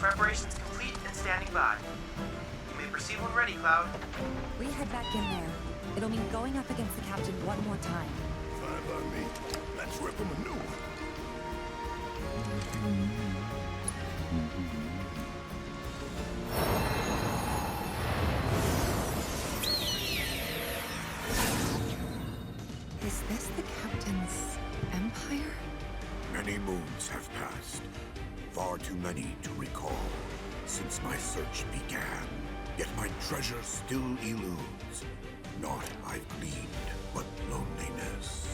Preparations complete and standing by. You may proceed when ready, Cloud. We head back in there. It'll mean going up against the captain one more time. Fine by me. Let's rip him a new one. Is this the captain's empire? Many moons have passed. Far too many to recall. Since my search began, yet my treasure still eludes. Naught I've gleaned, but loneliness.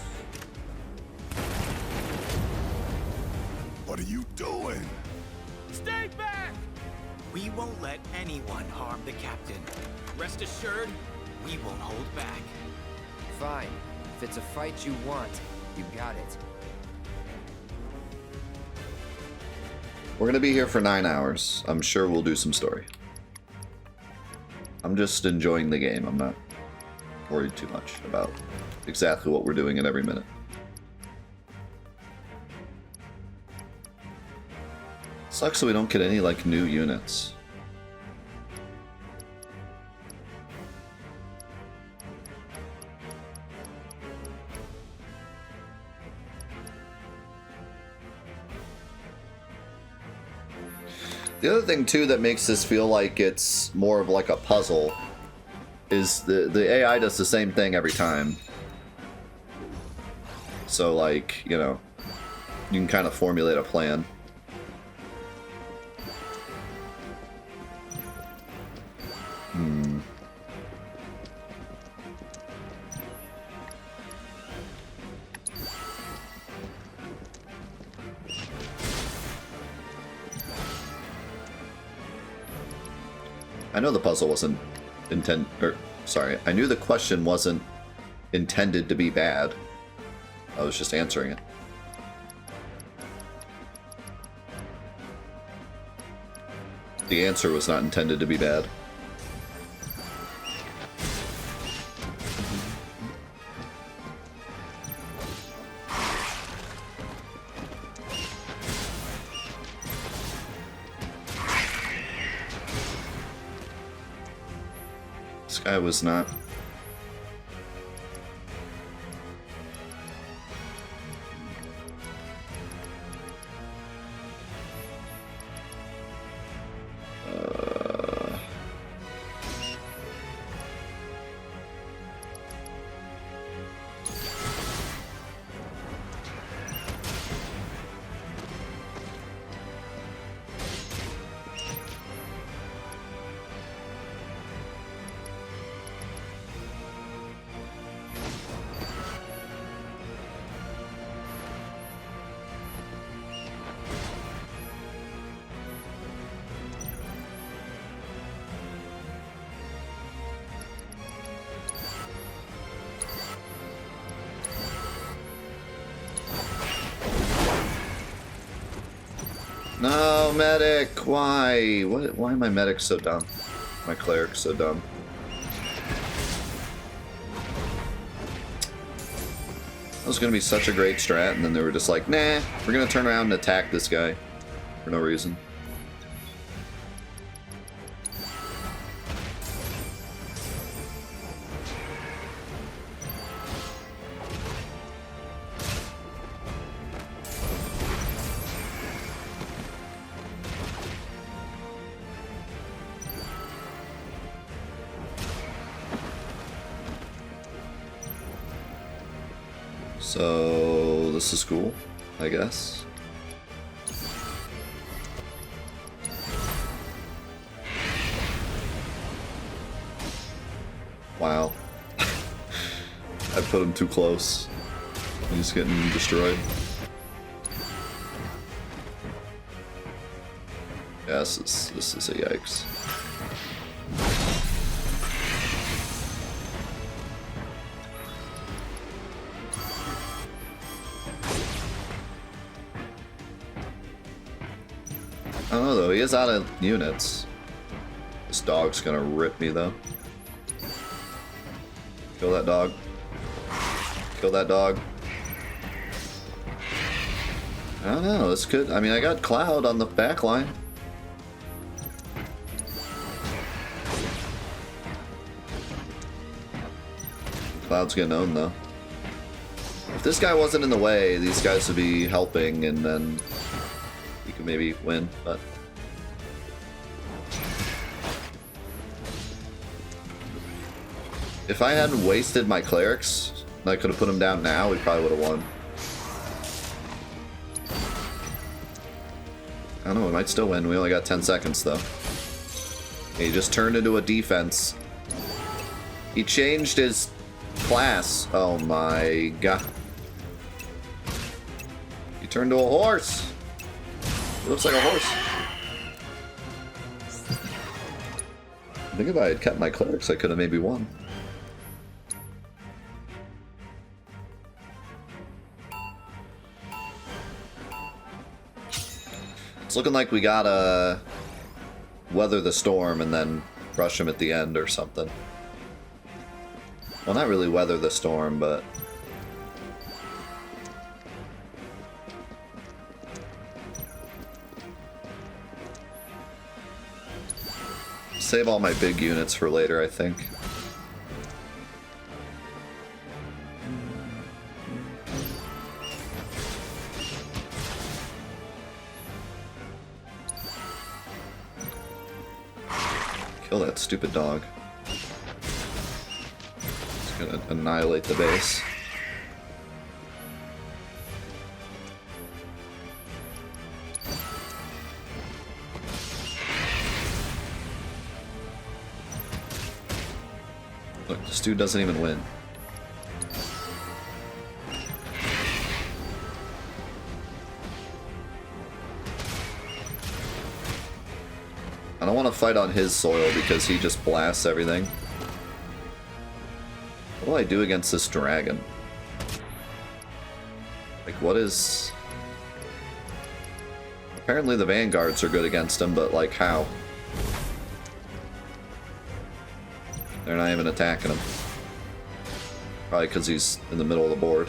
What are you doing? Stay back! We won't let anyone harm the captain. Rest assured, we won't hold back. Fine. If it's a fight you want, you got it. We're gonna be here for 9 hours. I'm sure we'll do some story. I'm just enjoying the game. I'm not worried too much about exactly what we're doing at every minute. Sucks that we don't get any, like, new units. The other thing, too, that makes this feel like it's more of like a puzzle is the AI does the same thing every time. So, like, you know, you can kind of formulate a plan. I know the puzzle wasn't I knew the question wasn't intended to be bad. I was just answering it. The answer was not intended to be bad. This guy was not... No, medic! Why? Why are my medics so dumb? My cleric's so dumb. That was gonna be such a great strat, and then they were just like, nah, we're gonna turn around and attack this guy. For no reason. So, this is cool, I guess. Wow. I put him too close. He's getting destroyed. Yeah, this is a yikes. I don't know though, he is out of units. This dog's gonna rip me though. Kill that dog. Kill that dog. I don't know, this could... I mean, I got Cloud on the back line. Cloud's getting owned, though. If this guy wasn't in the way, these guys would be helping, and then he could maybe win, but... If I hadn't wasted my clerics, and I could have put him down now, we probably would have won. I don't know, we might still win. We only got 10 seconds, though. He just turned into a defense. He changed his class. Oh my god. He turned to a horse. He looks like a horse. I think if I had kept my clerics, I could have maybe won. It's looking like we gotta weather the storm and then rush him at the end or something. Well, not really weather the storm, but... Save all my big units for later, I think. Kill that stupid dog. It's gonna annihilate the base. Look, this dude doesn't even win. I don't want to fight on his soil because he just blasts everything. What do I do against this dragon? Like, what is... Apparently the vanguards are good against him, but like, how? They're not even attacking him. Probably because he's in the middle of the board.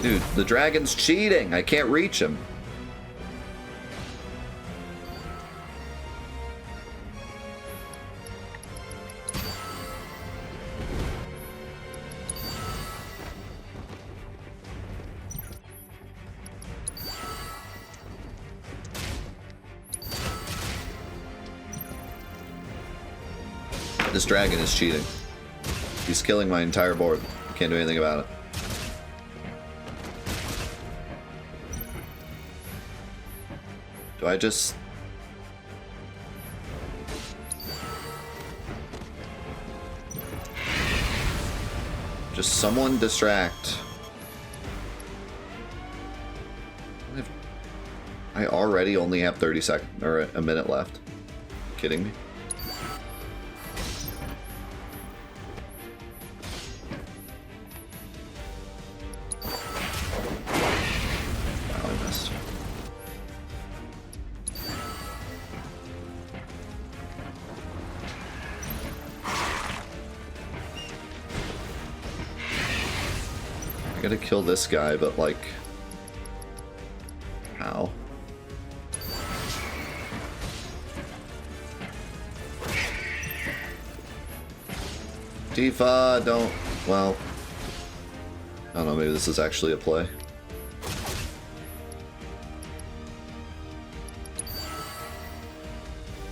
Dude, the dragon's cheating! I can't reach him. This dragon is cheating. He's killing my entire board. Can't do anything about it. Do I just... Just someone distract. I already only have 30 seconds, or a minute left. Kidding me? I gotta kill this guy, but like... How? Tifa, don't... Well... I don't know, maybe this is actually a play.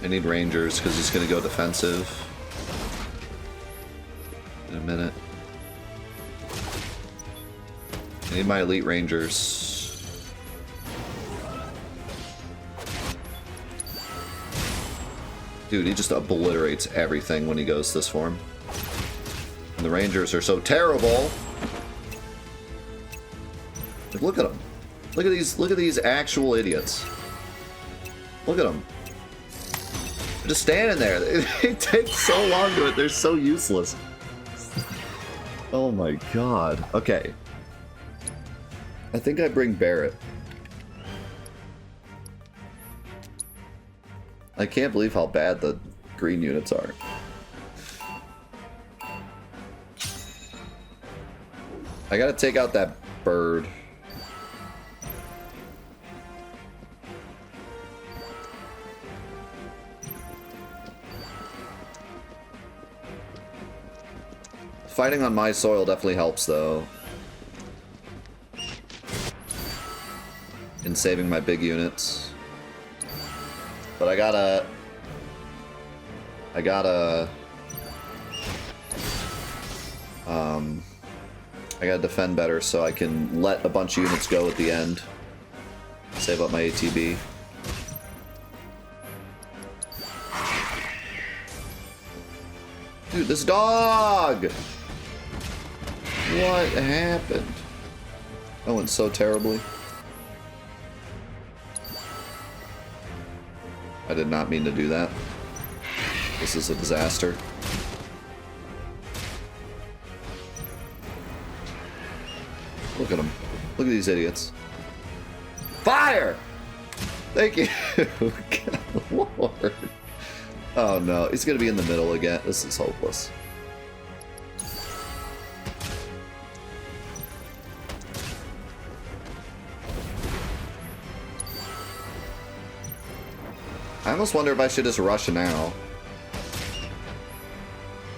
I need Rangers, because he's gonna go defensive. In a minute. I need my elite Rangers. Dude, he just obliterates everything when he goes this form. And the Rangers are so terrible. Like, look at them. Look at these actual idiots. Look at them. They're just standing there. They take so long to it. They're so useless. Oh my god. Okay. I think I bring Barrett. I can't believe how bad the green units are. I gotta take out that bird. Fighting on my soil definitely helps, though. In saving my big units. But I gotta defend better so I can let a bunch of units go at the end. Save up my ATB. Dude, this dog! What happened? That went so terribly. I did not mean to do that. This is a disaster. Look at them. Look at these idiots. Fire! Thank you. God, Lord. Oh no, he's gonna be in the middle again. This is hopeless. I almost wonder if I should just rush now.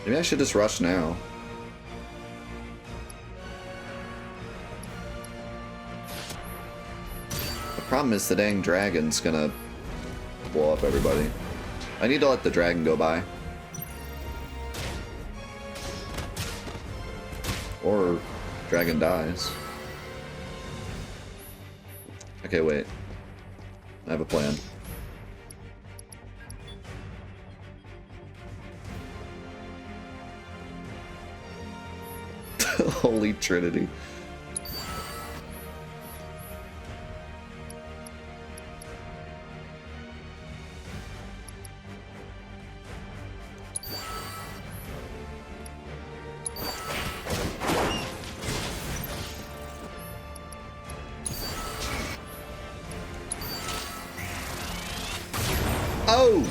Maybe I should just rush now. The problem is the dang dragon's gonna blow up everybody. I need to let the dragon go by. Or dragon dies. Okay, wait. I have a plan. Holy Trinity. Oh!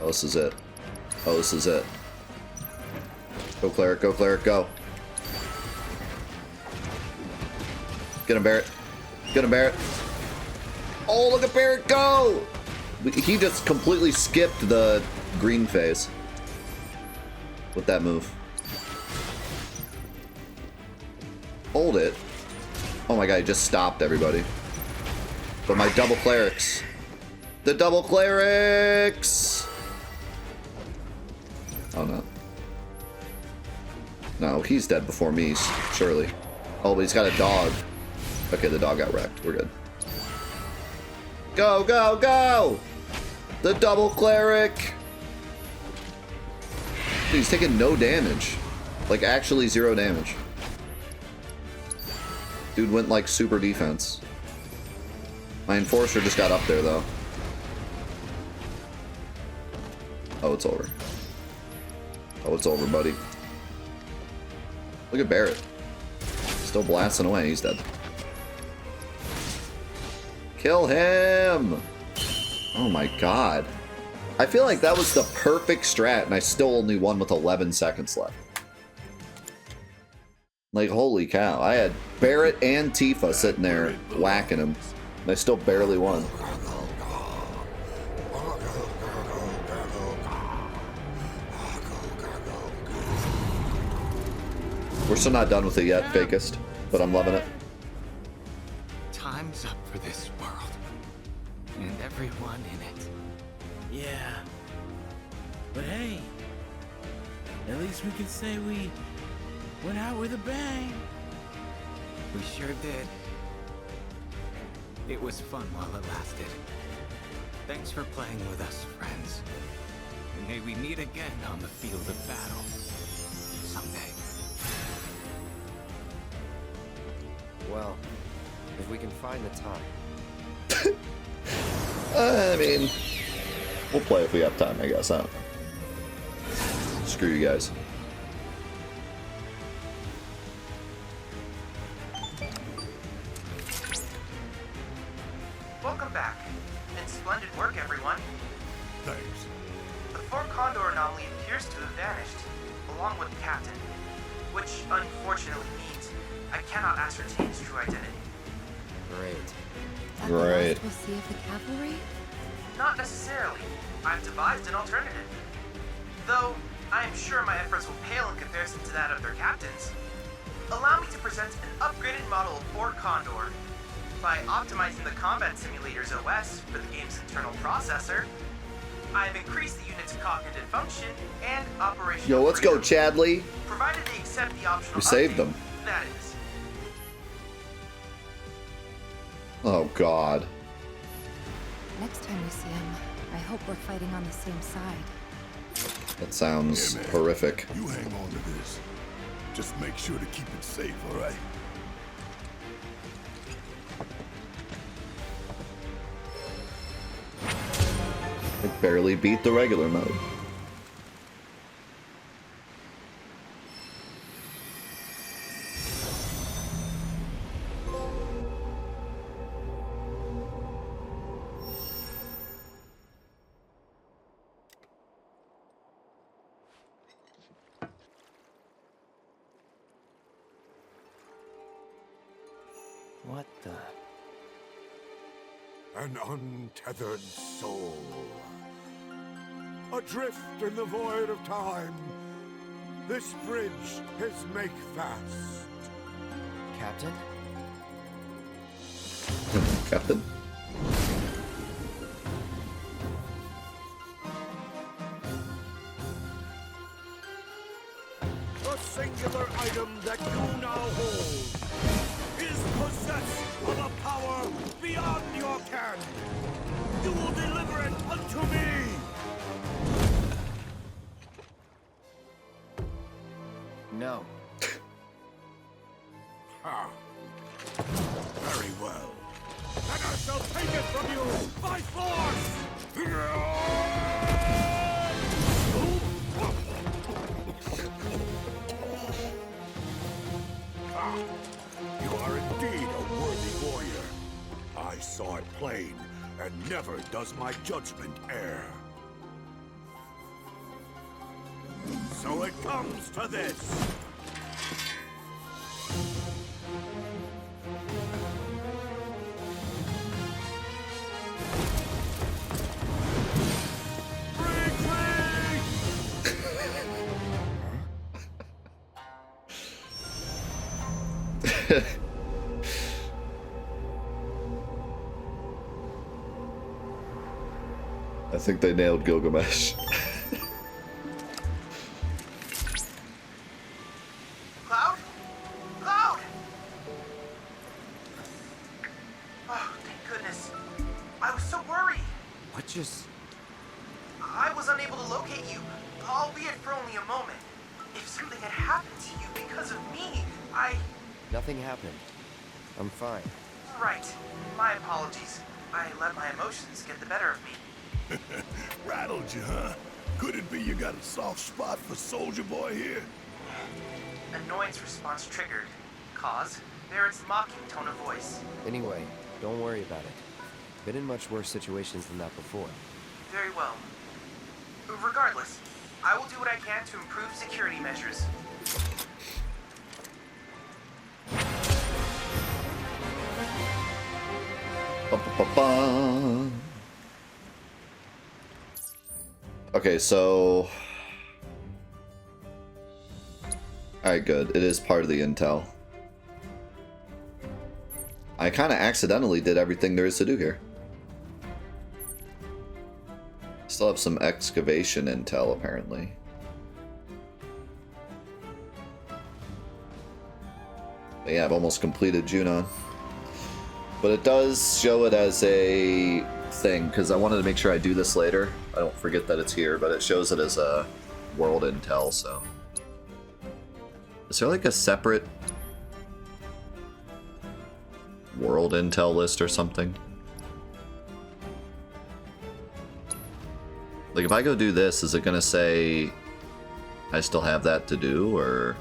Oh, this is it. Oh, this is it. Go cleric, go cleric, go. Get him, Barrett. Get him, Barrett. Oh, look at Barrett go! He just completely skipped the green phase with that move. Hold it. Oh my god, he just stopped everybody. But my double clerics. The double clerics! Oh no. No, he's dead before me, surely. Oh, but he's got a dog. Okay, the dog got wrecked. We're good. Go, go, go! The double cleric! Dude, he's taking no damage. Like, actually 0 damage. Dude went, like, super defense. My enforcer just got up there, though. Oh, it's over. Oh, it's over, buddy. Look at Barrett. Still blasting away. He's dead. Kill him! Oh my god. I feel like that was the perfect strat, and I still only won with 11 seconds left. Like, holy cow. I had Barrett and Tifa sitting there whacking him, and I still barely won. We're still not done with it yet, Fakest, but I'm loving it. Time's up for this world. And everyone in it. Yeah. But hey, at least we can say we went out with a bang. We sure did. It was fun while it lasted. Thanks for playing with us, friends. And may we meet again on the field of battle. Someday. Well, if we can find the time. I mean, we'll play if we have time, I guess. I don't know. Screw you guys. Welcome back. And splendid work, everyone. Thanks. The 4 Condor anomaly appears to have vanished, along with the captain, which unfortunately means I cannot ascertain his true identity. Great. That Right. the last we'll see of the cavalry? Not necessarily. I've devised an alternative. Though, I am sure my efforts will pale in comparison to that of their captains. Allow me to present an upgraded model of Fort Condor. By optimizing the combat simulator's OS for the game's internal processor, I have increased the unit's cognitive function and operational Yo, let's go, freedom, Chadley. provided they accept the optional We saved update, them. that is. Oh, God. Next time we see him, I hope we're fighting on the same side. That sounds Yeah, man. horrific. You hang on to this. Just make sure to keep it safe, all right? It barely beat the regular mode. What the? An untethered soul. Adrift in the void of time. This bridge is make fast. Captain? Captain? The singular item that you now hold is possessed of a power beyond your ken. You will deliver it unto me. No. Ha. Very well. And I shall take it from you by force! Ah, you are indeed a worthy warrior. I saw it plain, and never does my judgment err. So it comes to this. I think they nailed Gilgamesh. Cloud? Cloud! Oh, thank goodness. I was so worried. What just... I was unable to locate you, albeit for only a moment. If something had happened to you because of me, Nothing happened. I'm fine. Right. My apologies. I let my emotions get the better of me. Rattled you, huh? Could it be you got a soft spot for Soldier Boy here? Annoyance response triggered. Cause? Barrett's mocking tone of voice. Anyway, don't worry about it. Been in much worse situations than that before. Very well. Regardless, I will do what I can to improve security measures. Ba-ba-ba-ba. Okay, so... Alright, good. It is part of the intel. I kind of accidentally did everything there is to do here. Still have some excavation intel, apparently. But yeah, I've almost completed Junon. But it does show it as a thing, because I wanted to make sure I do this later. I don't forget that it's here, but it shows it as a world intel, so... Is there like a separate world intel list or something? Like if I go do this, is it gonna say I still have that to do, or...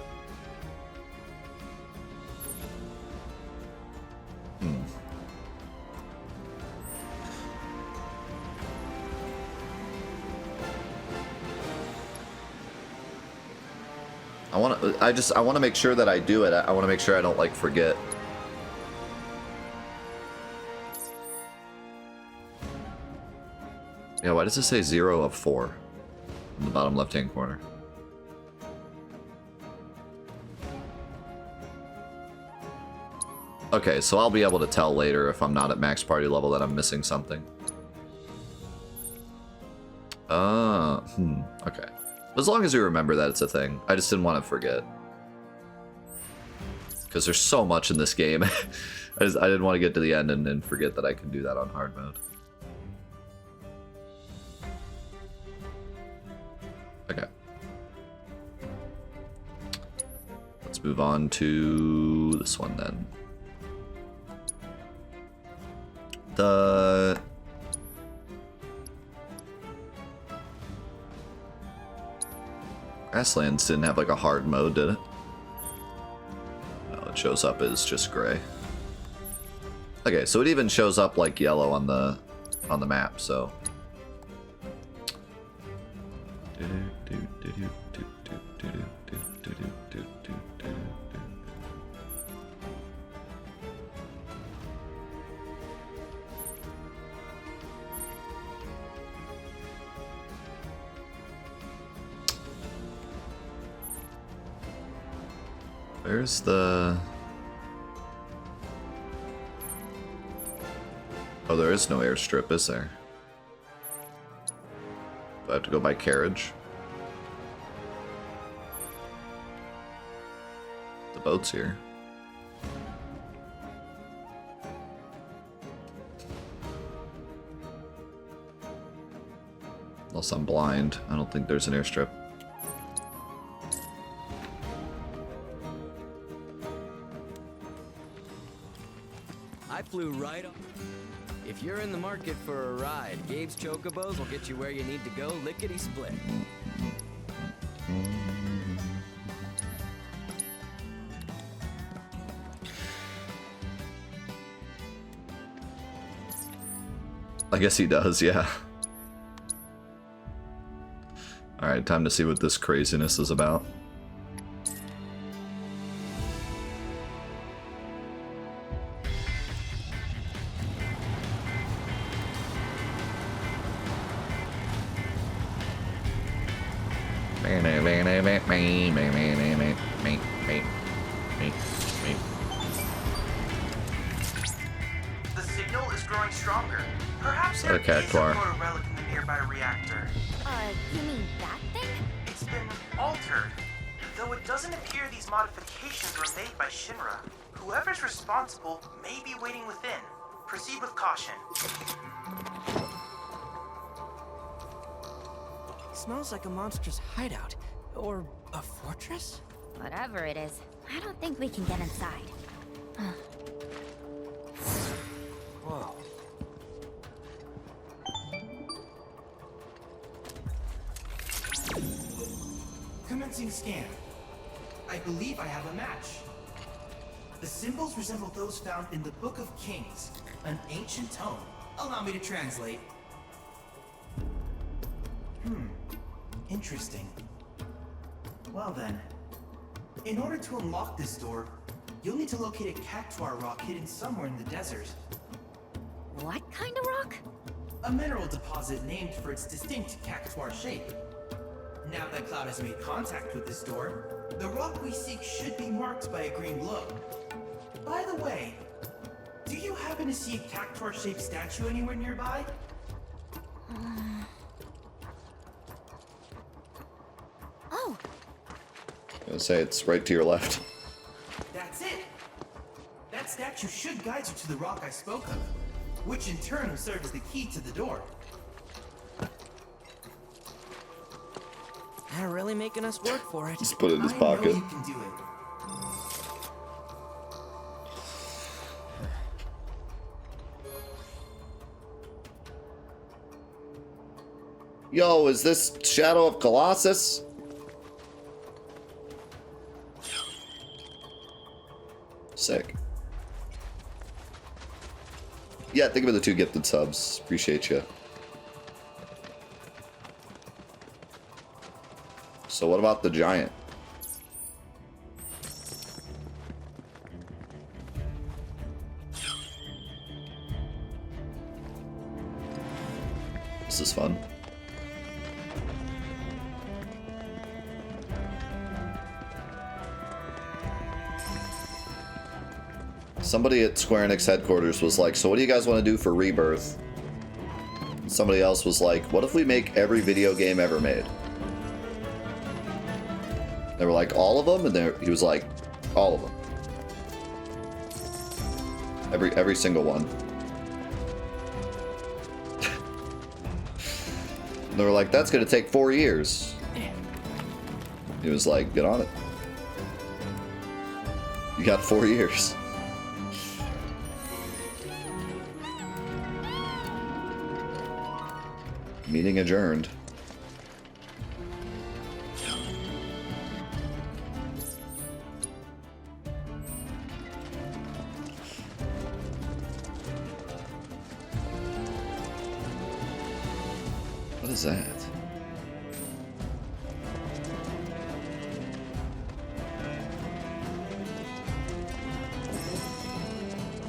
I want to make sure that I do it. I want to make sure I don't like forget. Yeah, why does it say 0 of 4? in the bottom left-hand corner. Okay, so I'll be able to tell later if I'm not at max party level that I'm missing something. Okay. As long as you remember that it's a thing. I just didn't want to forget. Because there's so much in this game. I didn't want to get to the end and forget that I can do that on hard mode. Okay. Let's move on to this one then. The Grasslands didn't have like a hard mode, did it? No, it shows up as just gray. Okay, so it even shows up like yellow on the map, so. Where's the... Oh, there is no airstrip, is there? Do I have to go by carriage? The boat's here. Unless I'm blind, I don't think there's an airstrip. I flew right up. If you're in the market for a ride, Gabe's Chocobos will get you where you need to go lickety-split. I guess he does, yeah. Alright, time to see what this craziness is about. The signal is growing stronger. Perhaps Is that a there is a cactuar? proto relic in the nearby reactor. You mean that thing? It's been altered. Though it doesn't appear these modifications were made by Shinra. Whoever's responsible may be waiting within. Proceed with caution. Smells like a monster's hideout. Or a fortress? Whatever it is, I don't think we can get inside. Whoa. Commencing scan. I believe I have a match. The symbols resemble those found in the Book of Kings, an ancient tome. Allow me to translate. Interesting. Well then, in order to unlock this door, you'll need to locate a cactuar rock hidden somewhere in the desert. What kind of rock? A mineral deposit named for its distinct cactuar shape. Now that Cloud has made contact with this door, the rock we seek should be marked by a green glow. By the way, do you happen to see a cactuar-shaped statue anywhere nearby? Oh, I'm gonna say it's right to your left. That's it! That statue should guide you to the rock I spoke of, which in turn will serve as the key to the door. They're really making us work for it. Just put it in his I pocket. know you can do it. Yo, is this Shadow of Colossus? Sick. Yeah, think of the 2 gifted subs. Appreciate you. So what about the giant? This is fun. Somebody at Square Enix headquarters was like, so what do you guys want to do for Rebirth? Somebody else was like, what if we make every video game ever made? They were like, all of them? And he was like, all of them. Every single one. And they were like, that's going to take 4 years. He was like, get on it. You got 4 years. Meeting adjourned. What is that?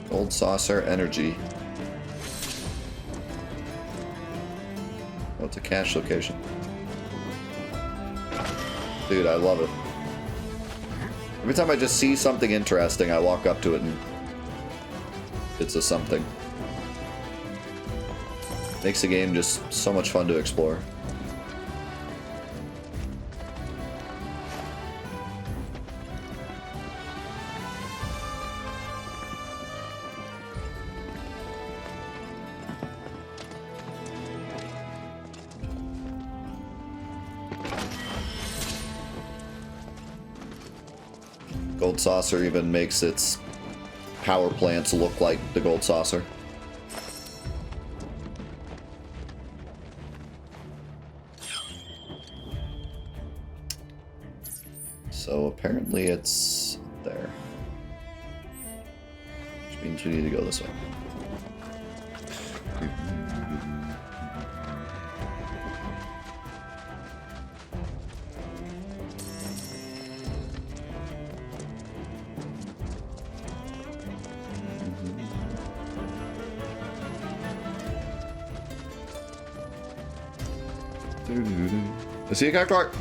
Gold saucer energy. Oh, it's a cache location. Dude, I love it. Every time I just see something interesting, I walk up to it and it's a something. Makes the game just so much fun to explore. Gold saucer even makes its power plants look like the gold saucer. So apparently it's there. Which means we need to go this way. I see a cat cart.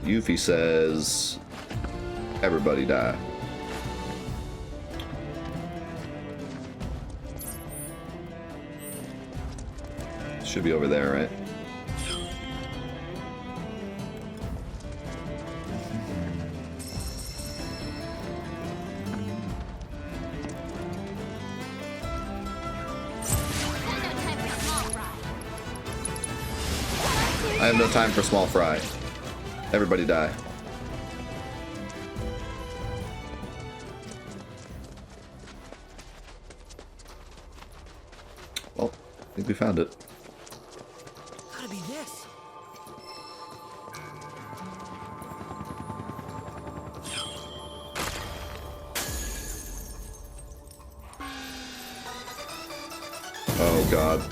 Yuffie says, everybody die. Should be over there, right? I have no time for small fry. Everybody die. Well, I think we found it. Gotta be this. Oh god.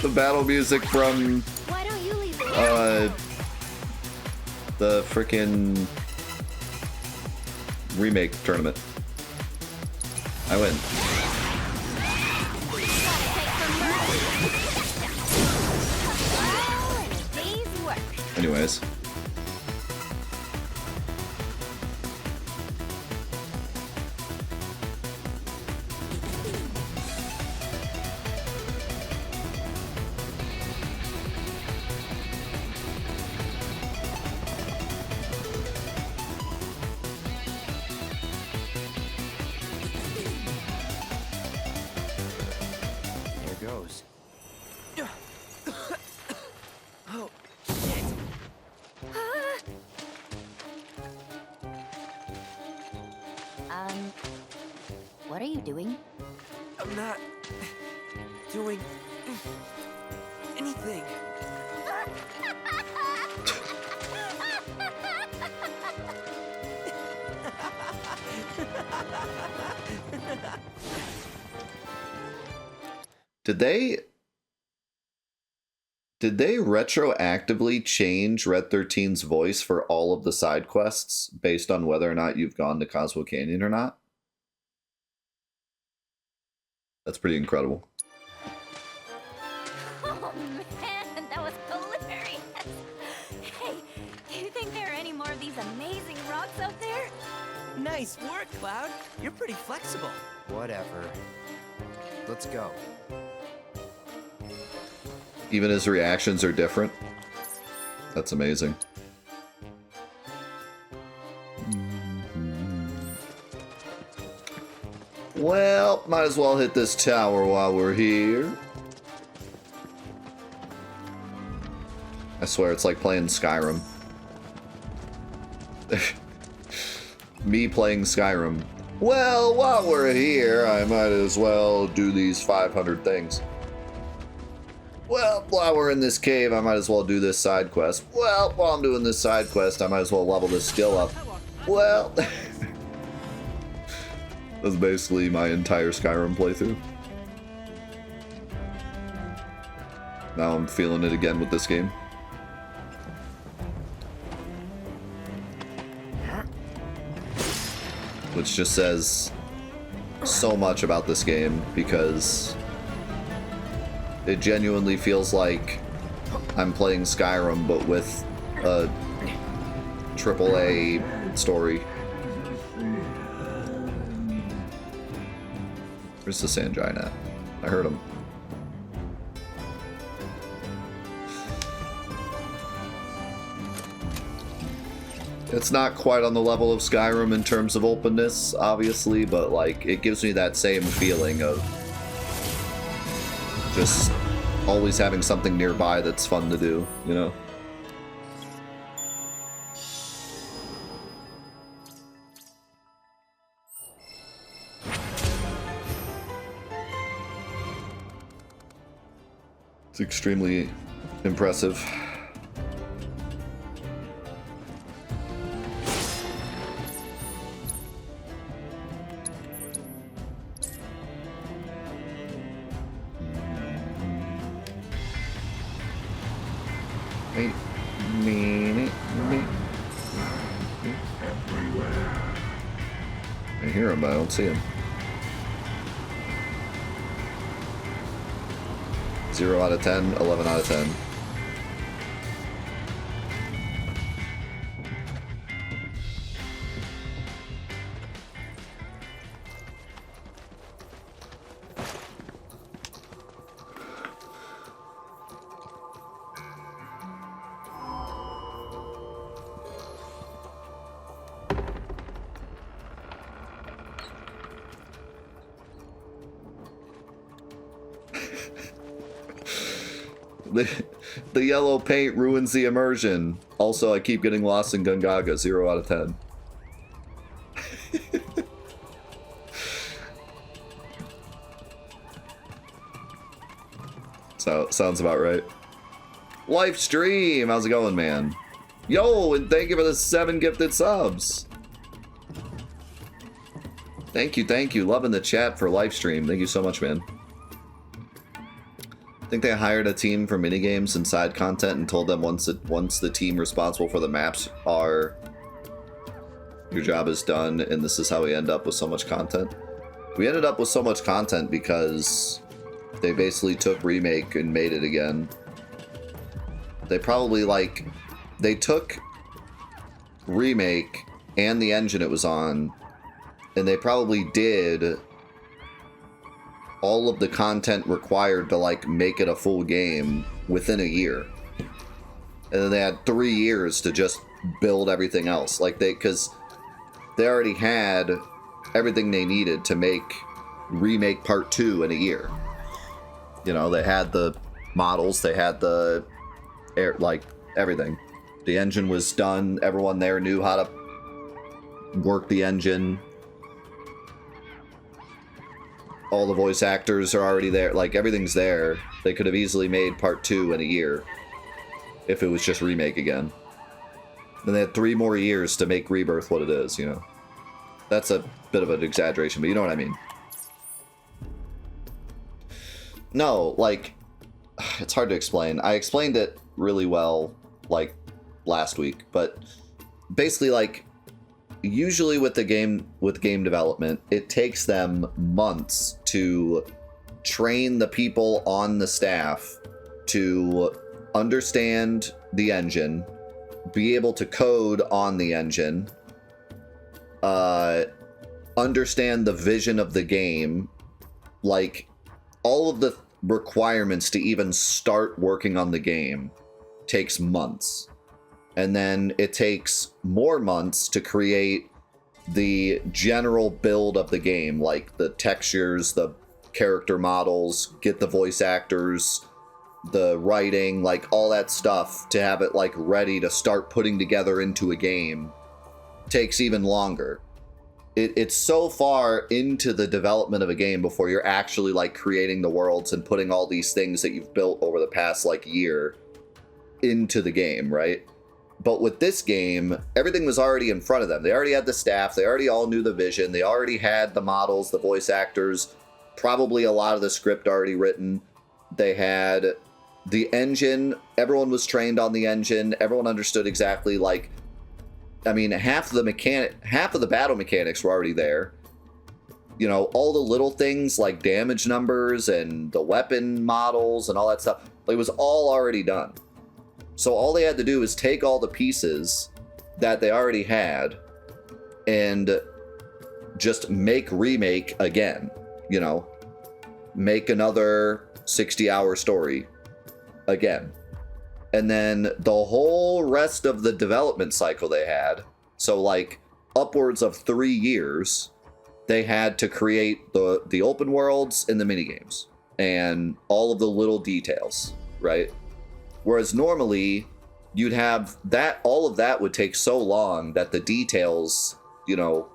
The battle music from the frickin' remake tournament. I win. Anyways. Goes. Oh, shit. What are you doing? I'm not doing anything. Did they retroactively change Red 13's voice for all of the side quests based on whether or not you've gone to Cosmo Canyon or not? That's pretty incredible. Oh man, that was hilarious! Hey, do you think there are any more of these amazing rocks out there? Nice work, Cloud. You're pretty flexible. Whatever. Let's go. Even his reactions are different. That's amazing. Well, might as well hit this tower while we're here. I swear it's like playing Skyrim. Me playing Skyrim. Well, while we're here, I might as well do these 500 things. Well, while we're in this cave, I might as well do this side quest. Well, while I'm doing this side quest, I might as well level this skill up. Well... That's basically my entire Skyrim playthrough. Now I'm feeling it again with this game. Which just says so much about this game, because it genuinely feels like I'm playing Skyrim, but with a AAA story. Where's the sand giant at? I heard him. It's not quite on the level of Skyrim in terms of openness, obviously, but like it gives me that same feeling of just always having something nearby that's fun to do, you know? It's extremely impressive. I hear him, but I don't see him. 0 out of 10, 11 out of 10. The yellow paint ruins the immersion. Also, I keep getting lost in Gungaga. 0 out of 10. So, sounds about right. Live stream! How's it going, man? Yo, and thank you for the 7 gifted subs. Thank you. Loving the chat for live stream. Thank you so much, man. I think they hired a team for minigames and side content and told them once the team responsible for the maps are, your job is done, and this is how we end up with so much content. We ended up with so much content because they basically took Remake and made it again. They probably they took Remake and the engine it was on, and they probably did all of the content required to make it a full game within a year, and then they had 3 years to just build everything else. Because they already had everything they needed to make Remake Part 2 in a year. You know, they had the models, they had the air, everything. The engine was done. Everyone there knew how to work the engine. All the voice actors are already there. Everything's there. They could have easily made Part 2 in a year if it was just Remake again. Then they had 3 more years to make Rebirth what it is, you know? That's a bit of an exaggeration, but you know what I mean. No, like, it's hard to explain. I explained it really well, like, last week, but basically, like, usually with game development, it takes them months to train the people on the staff to understand the engine, be able to code on the engine, understand the vision of the game, like all of the requirements to even start working on the game takes months. And then it takes more months to create the general build of the game, like the textures, the character models, get the voice actors, the writing, like all that stuff to have it like ready to start putting together into a game takes even longer. It's so far into the development of a game before you're actually like creating the worlds and putting all these things that you've built over the past like year into the game, right? But with this game, everything was already in front of them. They already had the staff, they already all knew the vision, they already had the models, the voice actors, probably a lot of the script already written. They had the engine, everyone was trained on the engine, everyone understood exactly like, I mean, half of the battle mechanics were already there. You know, all the little things like damage numbers and the weapon models and all that stuff, it was all already done. So all they had to do is take all the pieces that they already had and just remake again, you know, make another 60-hour story again. And then the whole rest of the development cycle they had, so like upwards of 3 years, they had to create the open worlds and the minigames and all of the little details, right? Whereas normally you'd have that, all of that would take so long that the details, you know,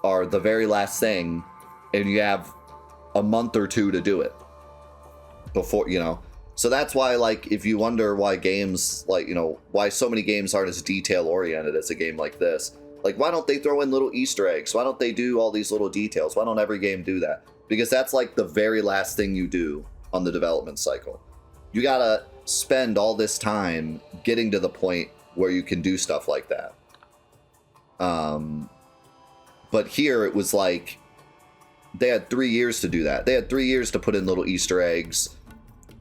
are the very last thing, and you have a month or two to do it before, you know. So that's why, like, if you wonder why games, like, you know, why so many games aren't as detail-oriented as a game like this, like, why don't they throw in little Easter eggs? Why don't they do all these little details? Why don't every game do that? Because that's, like, the very last thing you do on the development cycle. You gotta spend all this time getting to the point where you can do stuff like that. But here, it was like, they had 3 years to do that. They had 3 years to put in little Easter eggs,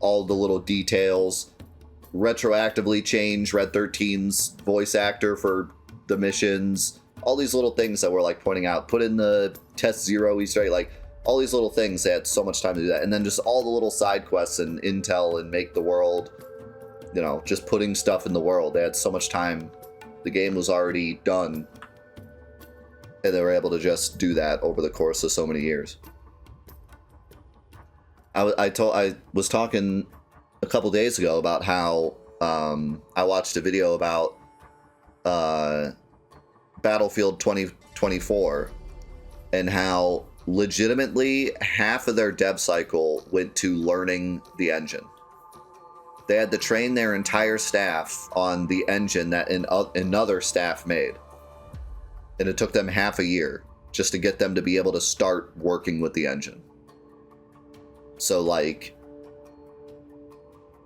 all the little details, retroactively change Red 13's voice actor for the missions, all these little things that we're like pointing out, put in the Test Zero Easter egg, like all these little things. They had so much time to do that. And then just all the little side quests and intel and make the world, you know, just putting stuff in the world. They had so much time. The game was already done, and they were able to just do that over the course of so many years. I was talking a couple days ago about how I watched a video about Battlefield 2024 and how legitimately half of their dev cycle went to learning the engine. They had to train their entire staff on the engine that another staff made. And it took them half a year just to get them to be able to start working with the engine. So, like,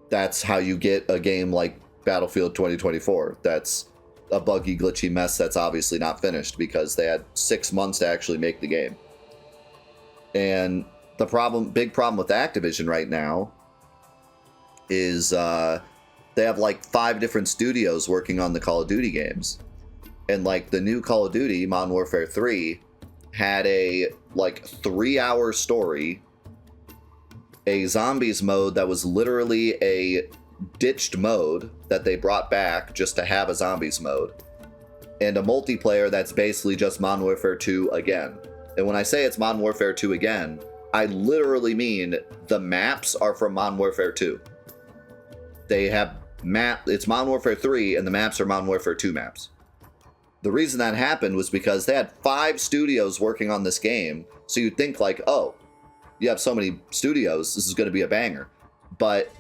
that's how you get a game like Battlefield 2024. That's a buggy, glitchy mess that's obviously not finished because they had 6 months to actually make the game. And the big problem with Activision right now is they have like 5 different studios working on the Call of Duty games. And like the new Call of Duty, Modern Warfare 3, had a like 3-hour story, a zombies mode that was literally a ditched mode that they brought back just to have a zombies mode, and a multiplayer that's basically just Modern Warfare 2 again. And when I say it's Modern Warfare 2 again, I literally mean the maps are from Modern Warfare 2. They have it's Modern Warfare 3 and the maps are Modern Warfare 2 maps. The reason that happened was because they had 5 studios working on this game, so you'd think like, oh, you have so many studios, this is going to be a banger. But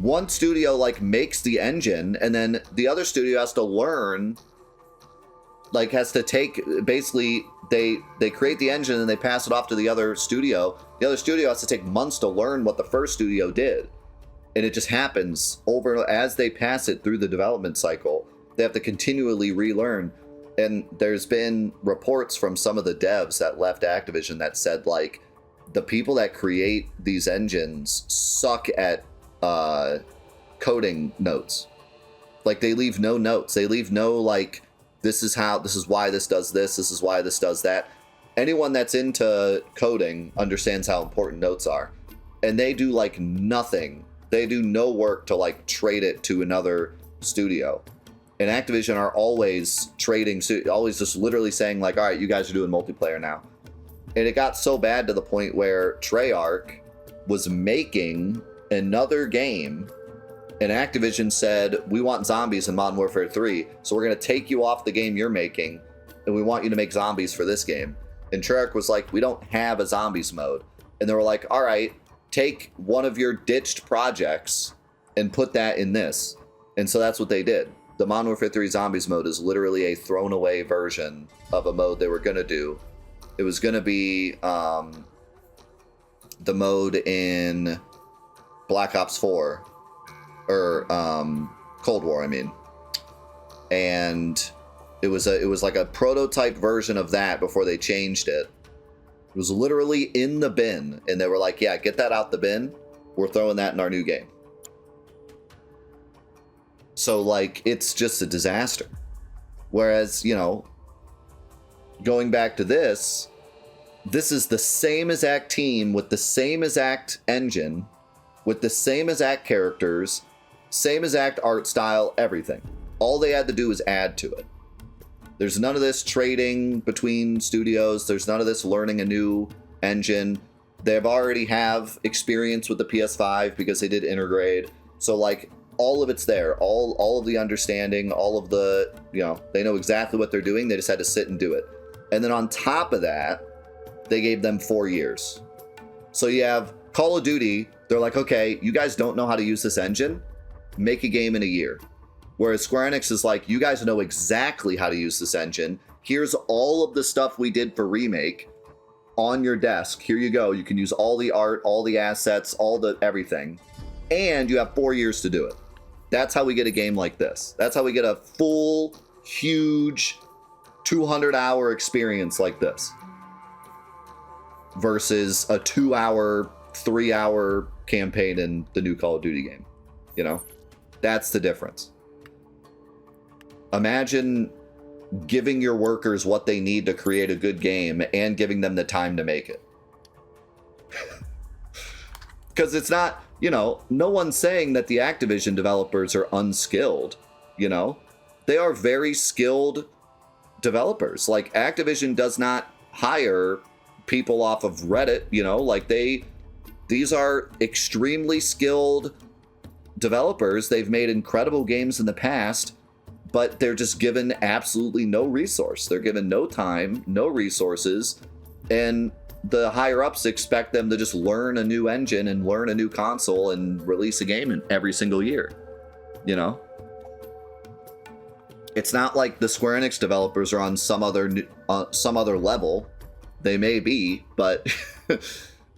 one studio like makes the engine, and then the other studio has to learn like has to take, basically they create the engine and they pass it off to the other studio. The other studio has to take months to learn what the first studio did, and it just happens over as they pass it through the development cycle. They have to continually relearn. And there's been reports from some of the devs that left Activision that said, like, the people that create these engines suck at coding notes. Like, they leave no notes. They leave no, like, this is why this does this is why this does that. Anyone that's into coding understands how important notes are. And they do, like, nothing. They do no work to, like, trade it to another studio. And Activision are always trading, always just literally saying, like, all right, you guys are doing multiplayer now. And it got so bad to the point where Treyarch was making another game, and Activision said, we want zombies in Modern Warfare 3, so we're going to take you off the game you're making, and we want you to make zombies for this game. And Treyarch was like, we don't have a zombies mode. And they were like, all right, take one of your ditched projects and put that in this. And so that's what they did. The Modern Warfare 3 Zombies mode is literally a thrown away version of a mode they were going to do. It was going to be the mode in Black Ops 4, or Cold War, I mean. And it was like a prototype version of that before they changed it. It was literally in the bin, and they were like, yeah, get that out the bin. We're throwing that in our new game. So, like, it's just a disaster. Whereas, you know, going back to this is the same exact team with the same exact engine, with the same exact characters, same exact art style, everything. All they had to do was add to it. There's none of this trading between studios. There's none of this learning a new engine. They've already have experience with the PS5 because they did Intergrade. So, like, all of it's there, all of the understanding, all of the, you know, they know exactly what they're doing. They just had to sit and do it. And then on top of that, they gave them 4 years. So you have Call of Duty. They're like, okay, you guys don't know how to use this engine. Make a game in a year. Whereas Square Enix is like, you guys know exactly how to use this engine. Here's all of the stuff we did for Remake on your desk. Here you go. You can use all the art, all the assets, all the everything. And you have 4 years to do it. That's how we get a game like this. That's how we get a full, huge, 200-hour experience like this. Versus a 2-hour, 3-hour campaign in the new Call of Duty game. You know? That's the difference. Imagine giving your workers what they need to create a good game and giving them the time to make it. Because it's not, you know, no one's saying that the Activision developers are unskilled, you know? They are very skilled developers. Like, Activision does not hire people off of Reddit, you know? Like, these are extremely skilled developers. They've made incredible games in the past, but they're just given absolutely no resource. They're given no time, no resources, and the higher-ups expect them to just learn a new engine and learn a new console and release a game in every single year, you know? It's not like the Square Enix developers are on some other level. They may be, but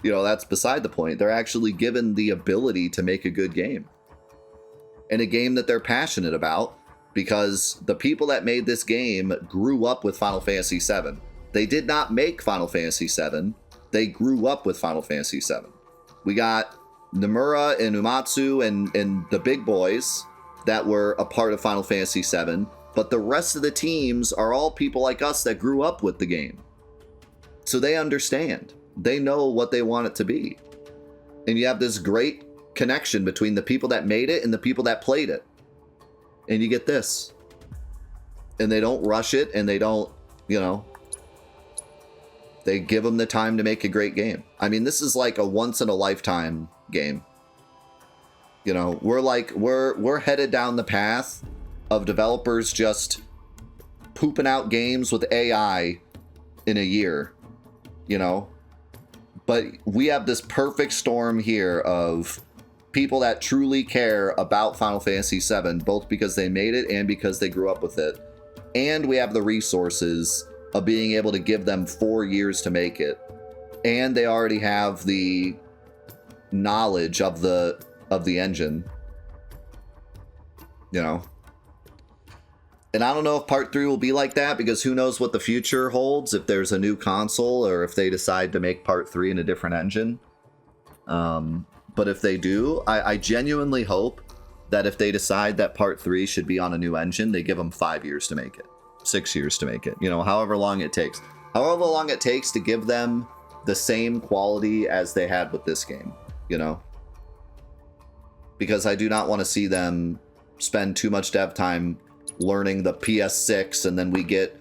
you know, that's beside the point. They're actually given the ability to make a good game, and a game that they're passionate about, because the people that made this game grew up with Final Fantasy VII. They did not make Final Fantasy VII. They grew up with Final Fantasy VII. We got Nomura and Uematsu and the big boys that were a part of Final Fantasy VII, but the rest of the teams are all people like us that grew up with the game. So they understand. They know what they want it to be. And you have this great connection between the people that made it and the people that played it. And you get this. And they don't rush it, and they don't, you know, they give them the time to make a great game. I mean, this is like a once-in-a-lifetime game. You know, we're headed down the path of developers just pooping out games with AI in a year, you know? But we have this perfect storm here of people that truly care about Final Fantasy VII, both because they made it and because they grew up with it. and we have the resources of being able to give them 4 years to make it, and they already have the knowledge of the engine, you know. And I don't know if part 3 will be like that, because who knows what the future holds, if there's a new console or if they decide to make part 3 in a different engine. But if they do, I genuinely hope that if they decide that part 3 should be on a new engine, they give them 5 years to make it, 6 years to make it, you know, however long it takes to give them the same quality as they had with this game, you know, because I do not want to see them spend too much dev time learning the PS6 and then we get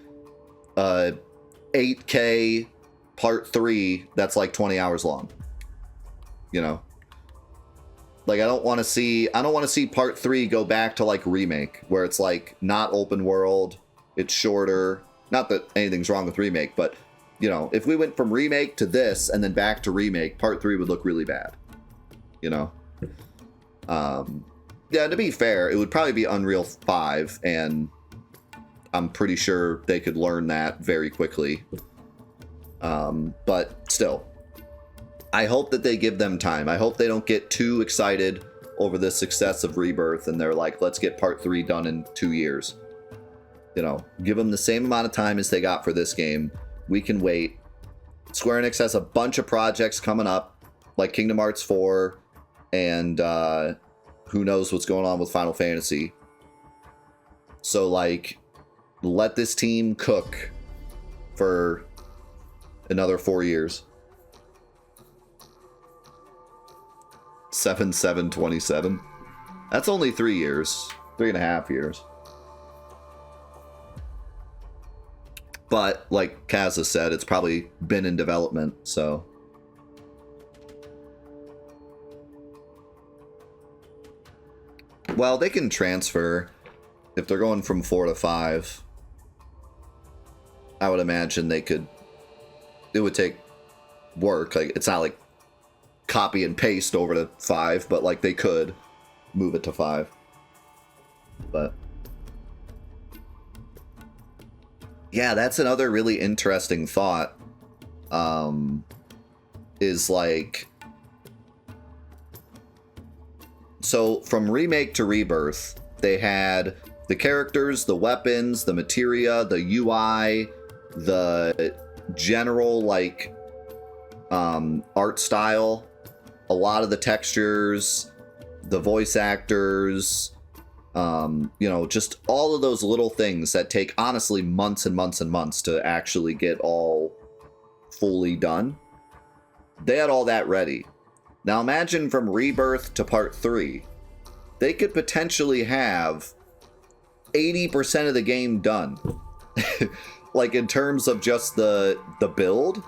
8K part 3 that's like 20 hours long, you know. Like, I don't want to see part 3 go back to like Remake, where it's like not open world, it's shorter. Not that anything's wrong with Remake, but you know, if we went from Remake to this and then back to Remake, part 3 would look really bad, you know. Yeah, to be fair, it would probably be Unreal 5, and I'm pretty sure they could learn that very quickly. But still, I hope that they give them time. I hope they don't get too excited over the success of Rebirth and they're like, let's get part 3 done in 2 years. You know, give them the same amount of time as they got for this game. We can wait. Square Enix has a bunch of projects coming up, like Kingdom Hearts 4, and who knows what's going on with Final Fantasy. So, like, let this team cook for another 4 years. 7/7/27. That's only 3 years. 3.5 years. But, like Kazza said, it's probably been in development, so. Well, they can transfer. If they're going from 4 to 5, I would imagine they could. It would take work. Like, it's not like copy and paste over to 5, but like they could move it to 5. But yeah, that's another really interesting thought. Is like, so from Remake to Rebirth, they had the characters, the weapons, the materia, the UI, the general like art style, a lot of the textures, the voice actors, you know, just all of those little things that take honestly months and months and months to actually get all fully done. They had all that ready. Now imagine from Rebirth to part 3, they could potentially have 80% of the game done. Like, in terms of just the build,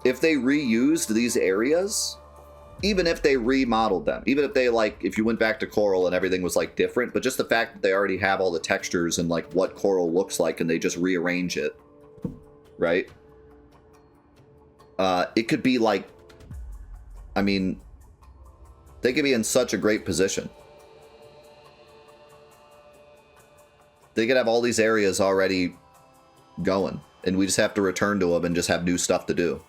if they reused these areas, even if they remodeled them, even if they, like, if you went back to Coral and everything was like different, but just the fact that they already have all the textures and like what Coral looks like and they just rearrange it, right? It could be like, I mean, they could be in such a great position. They could have all these areas already going, and we just have to return to them and just have new stuff to do.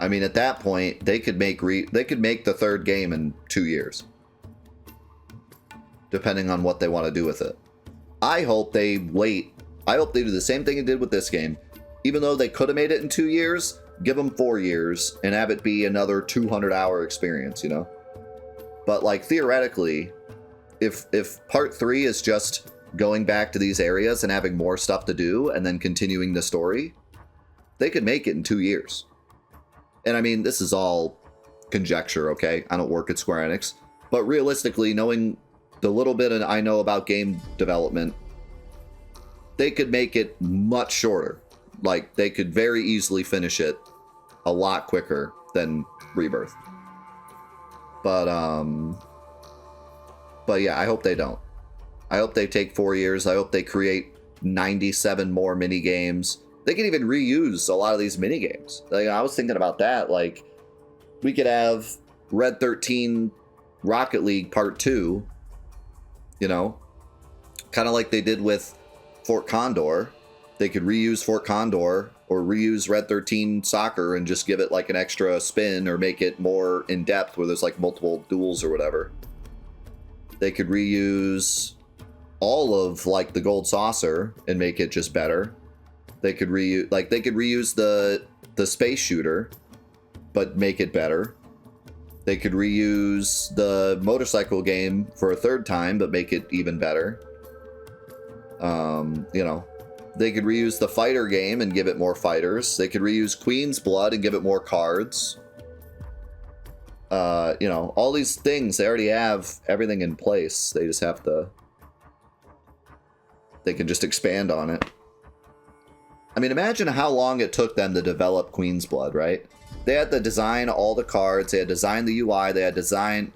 I mean, at that point, they could make the third game in 2 years, depending on what they want to do with it. I hope they wait. I hope they do the same thing they did with this game. Even though they could have made it in 2 years, give them 4 years and have it be another 200-hour experience, you know? But, like, theoretically, if part 3 is just going back to these areas and having more stuff to do and then continuing the story, they could make it in 2 years. And I mean, this is all conjecture, okay? I don't work at Square Enix. But realistically, knowing the little bit I know about game development, they could make it much shorter. Like, they could very easily finish it a lot quicker than Rebirth. But yeah, I hope they don't. I hope they take 4 years. I hope they create 97 more mini games. They can even reuse a lot of these mini games. Like, I was thinking about that. Like, we could have Red 13 Rocket League Part 2 You know? Kind of like they did with Fort Condor. They could reuse Fort Condor or reuse Red 13 Soccer and just give it like an extra spin or make it more in depth where there's like multiple duels or whatever. They could reuse all of like the Gold Saucer and make it just better. They could reuse the space shooter but make it better. They could reuse the motorcycle game for a third time but make it even better. You know, they could reuse the fighter game and give it more fighters. They could reuse Queen's Blood and give it more cards. You know, all these things, they already have everything in place. They just have to... They can just expand on it. I mean, imagine how long it took them to develop Queen's Blood, right? They had to design all the cards, they had to design the UI, they had to design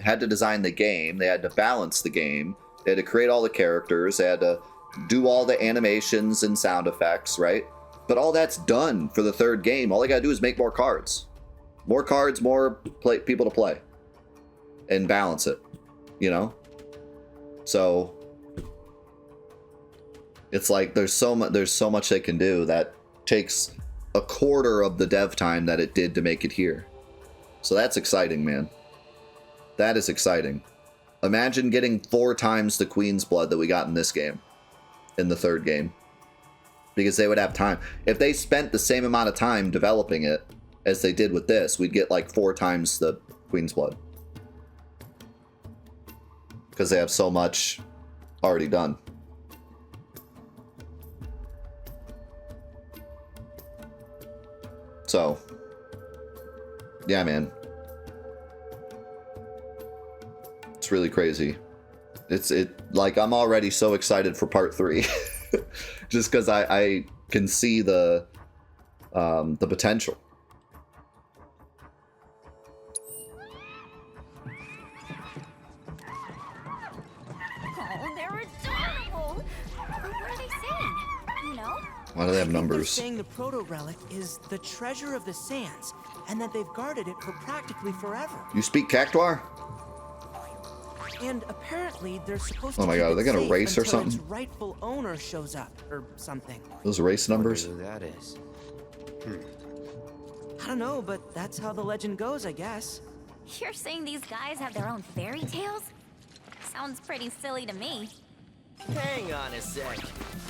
the game, they had to balance the game, they had to create all the characters, they had to do all the animations and sound effects, right? But all that's done for the third game. All they gotta do is make more cards. More cards, more people to play. And balance it, you know? So... It's like there's so much they can do that takes a quarter of the dev time that it did to make it here. So that's exciting, man. That is exciting. Imagine getting 4 times the Queen's Blood that we got in this game, in the third game, because they would have time. If they spent the same amount of time developing it as they did with this, we'd get like 4 times the Queen's Blood, because they have so much already done. So, yeah, man. It's really crazy. Like, I'm already so excited for part 3. Just because I can see the potential. Oh, they're adorable. But what are they saying? You know? Why do they have numbers? They're saying the proto-relic is the treasure of the sands, and that they've guarded it for practically forever. You speak Cactuar? And apparently they're supposed to Oh my god, are they gonna race or its something? rightful owner shows up, or something. Those race numbers? Who that is. I don't know, but that's how the legend goes, I guess. You're saying these guys have their own fairy tales? Sounds pretty silly to me. Hang on a sec.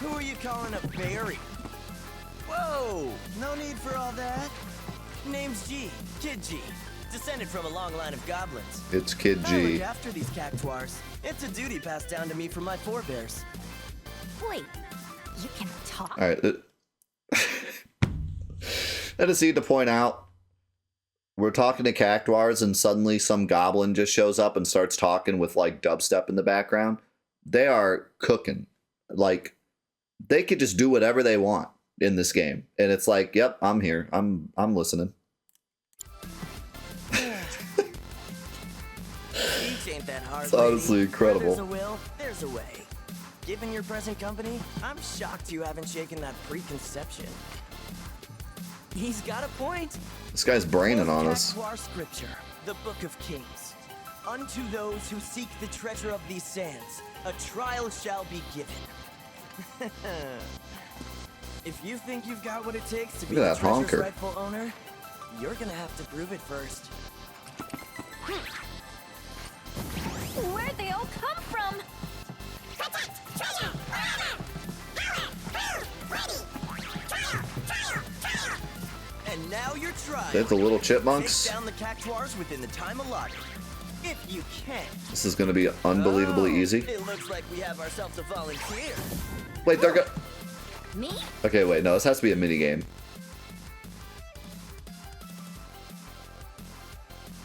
Who are you calling a fairy? Whoa! No need for all that. Name's G. Kid G. Descended from a long line of goblins. It's Kid I G. look after these cactuars. It's a duty passed down to me from my forebears. Wait, you can talk? Alright. I just need to point out, we're talking to Cactuars and suddenly some goblin just shows up and starts talking with like dubstep in the background. They are cooking. Like, they could just do whatever they want in this game. And it's like, yep, I'm here. I'm listening. Each ain't that hard. It's honestly lady. incredible. Where there's a will, there's a way. Given your present company, I'm shocked you haven't shaken that preconception. He's got a point. This guy's braining on us. Cactuar scripture, the Book of Kings. Unto those who seek the treasure of these sands, a trial shall be given. If you think you've got what it takes to be Look the at that treasure's honker. rightful owner, you're gonna have to prove it first. Where'd they all come from? And now your trial. They have the little chipmunks. Take down the cactuars within the time allotted. If you can. This is going to be unbelievably easy. It looks like we have ourselves a volunteer. Wait, they're go- Me? Okay, wait, no, this has to be a mini game.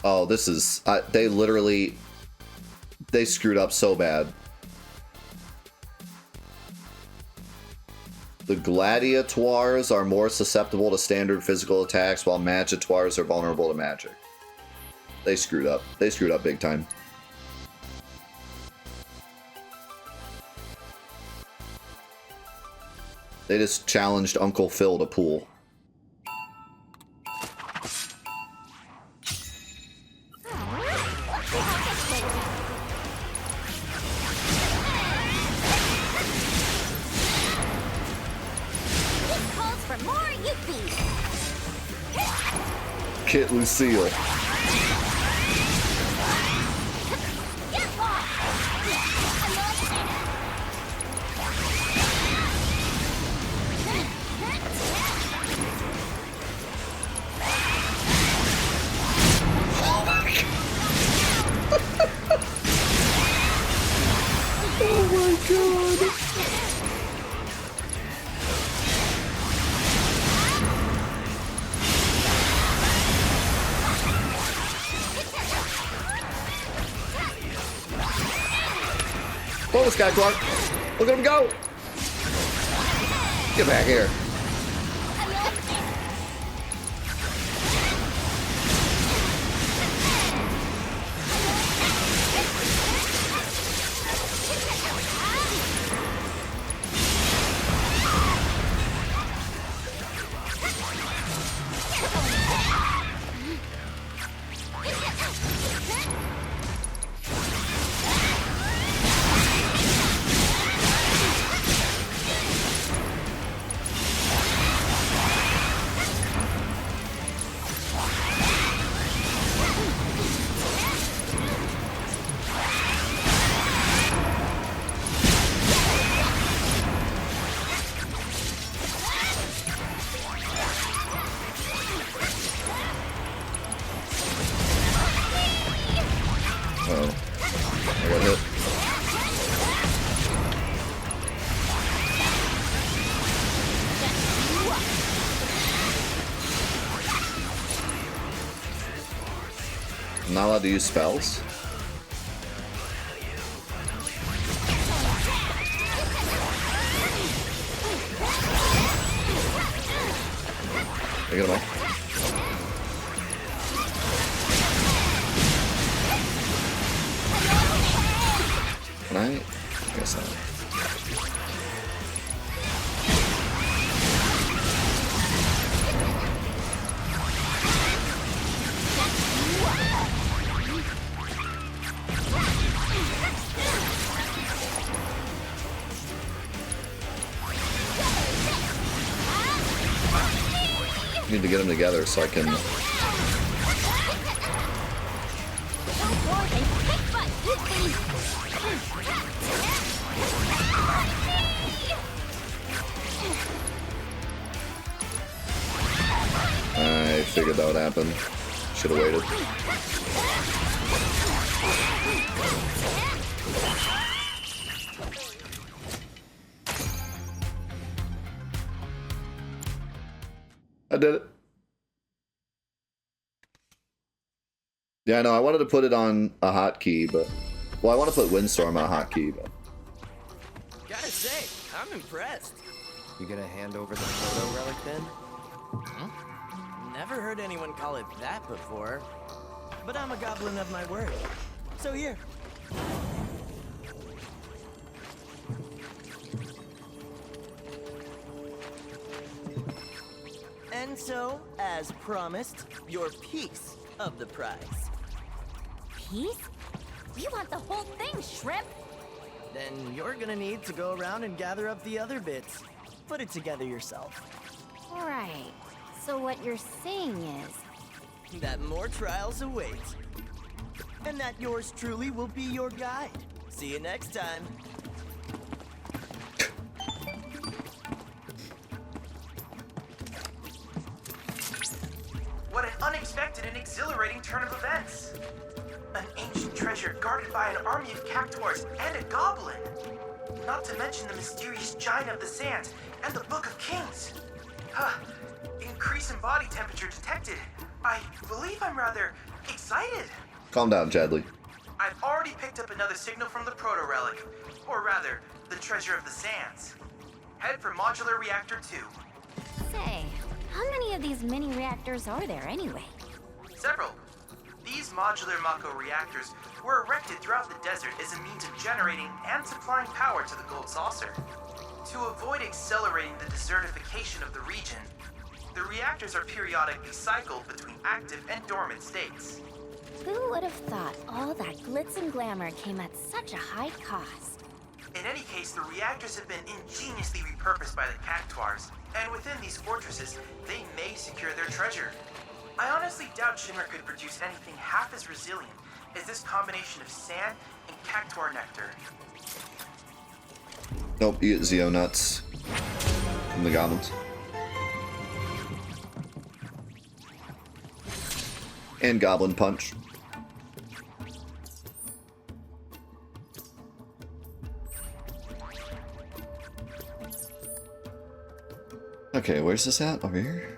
Oh, this is... they literally... They screwed up so bad. The gladiatoires are more susceptible to standard physical attacks, while magitoires are vulnerable to magic. They screwed up. They screwed up big time. They just challenged Uncle Phil to pool. Kit Lucille. Oh my god. Pull this guy, Clark. Look at him go. Get back here. I'm not allowed to use spells. Take it away. Can I? I guess not. Need to get them together so I can. I figured that would happen. Should have waited. I did it. Yeah, I know. I wanted to put it on a hotkey, but... Well, I want to put Windstorm on a hotkey, but... Gotta say, I'm impressed. You gonna hand over the photo relic then? Never heard anyone call it that before. But I'm a goblin of my word. So here. And so, as promised, your piece of the prize. Piece? We want the whole thing, Shrimp! Then you're gonna need to go around and gather up the other bits. Put it together yourself. Right. So what you're saying is... That more trials await. And that yours truly will be your guide. See you next time. What an unexpected and exhilarating turn of events! An ancient treasure guarded by an army of cactuars and a goblin! Not to mention the mysterious giant of the sands and the Book of Kings! Increase in body temperature detected. I believe I'm rather excited. Calm down, Chadley. I've already picked up another signal from the proto-relic, or rather, the treasure of the sands. Head for modular reactor 2. Say, how many of these mini reactors are there anyway? Several. These modular Mako reactors were erected throughout the desert as a means of generating and supplying power to the gold saucer. To avoid accelerating the desertification of the region, the reactors are periodically cycled between active and dormant states. Who would have thought all that glitz and glamour came at such a high cost? In any case, the reactors have been ingeniously repurposed by the cactuars, and within these fortresses, they may secure their treasure. I honestly doubt Shinra could produce anything half as resilient as this combination of sand and cactuar nectar. Nope, you get Zeo nuts from the goblins. And Goblin Punch. Okay, where's this at? Over here?